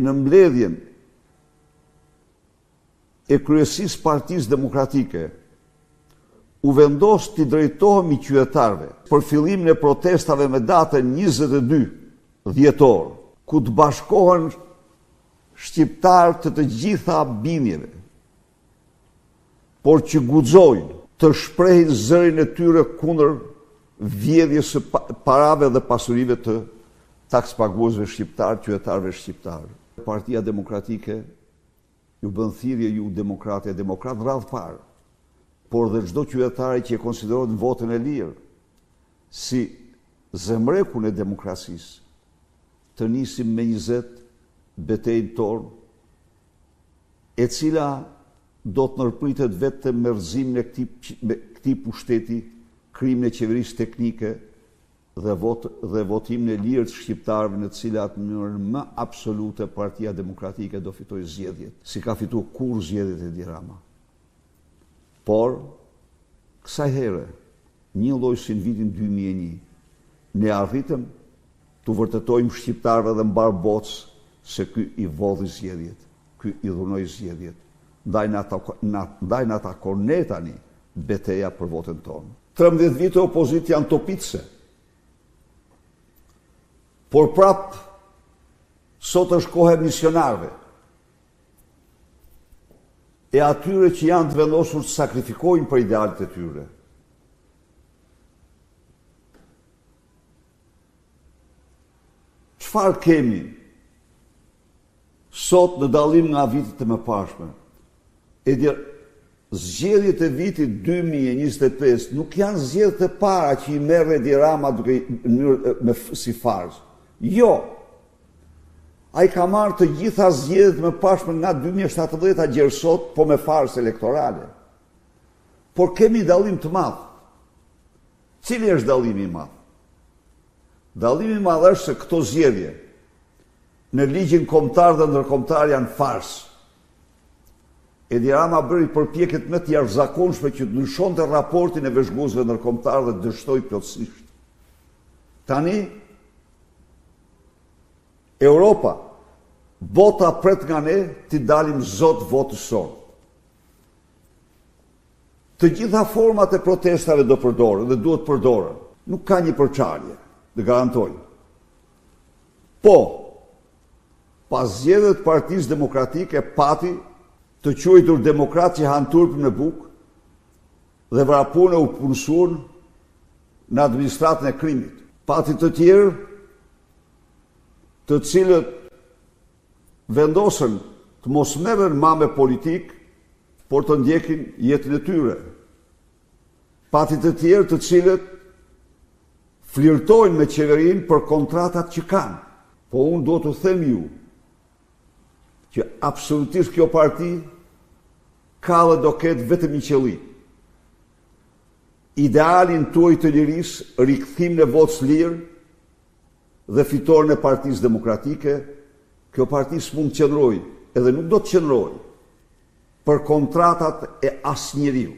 në mbledhjen e kryesisë Partisë Demokratike u vendos të drejtohemi qytetarëve për fillimin e protestave me datën 22 dhjetor, ku të bashkohen shqiptarë të gjitha bindjeve, por që guxojnë të shprehin zërin e tyre kundër vjedhjes së parave dhe pasurive të takspaguesve shqiptar, qytetarëve shqiptar. Partia Demokratike ju bën thirrje ju demokratë radh parë, por dhe çdo qytetari që e konsiderohet votën e lirë si zemrekun e demokracisë, të nisim me 20 betejën tonë, e cila do të nërpritet vetëm me rrëzimin e këtij pushteti, krimin e qeverisë teknike dhe votimin e lirë të shqiptarëve, në të cilat në mënyrën më absolute Partia Demokratike do fitojë zgjedhjet, si ka fituar kurrë zgjedhjet e Edi Rama. Por, kësaj here, një lloj si në vitin 2001, ne arritëm të vërtetojmë shqiptarëve dhe mbar botës se ky i vodhi zgjedhjet, ky i dhunoi zgjedhjet. Ndaj na takon ne tani beteja për votën tonë. 13 vite opozitë janë topitse. Por prap sot është koha e misionarëve. E atyre që janë të vendosur të sakrifikojnë për idealet e tyre. Çfarë kemi sot në dallim nga vitet e mëparshme? Zgjedhjet e vitit 2025 nuk janë zgjedhjet e para që i merr Edi Rama si farz. Jo. Ai ka marrë të gjitha zgjedhjet më pashme nga 2017 gjerë sot, po me farsë elektorale. Por kemi dallim të madh. Cili është dallimi i madh? Dallimi i madh është se këto zgjedhje në ligjin kombëtar dhe ndërkombëtar janë farsë. Edi Rama bëri përpjekjet më të jashtëzakonshme që të ndryshonte raportin e vëzhguesve ndërkombëtar dhe dështoi plotësisht. Tani Europa, bota pret nga ne t'i dalim zot votës sonë. Të gjitha format e protestave do përdoren dhe duhet përdoren. Nuk ka një përçarje, dhe garantoj. Po, pas zgjedhjeve të Partisë Demokratike pati të quajtur demokratë që han turpin në bukë dhe vrapun e u punësuan në administratën e krimit. Pati të tjerë të cilët vendosën të mos merren me politik, por të ndjekin jetën e tyre. Pati të tjerë të cilët flirtojnë me qeverinë për kontratat që kanë. Po unë do të them ju që absolutisht kjo parti ka dhe do ketë vetëm një qëllim. Idealin tuaj të lirisë, rikthim në votës lirë dhe fitoren e Partisë Demokratike, kjo parti s'mund të qëndrojë, edhe nuk do të qëndrojë për kontratat e asnjëriu.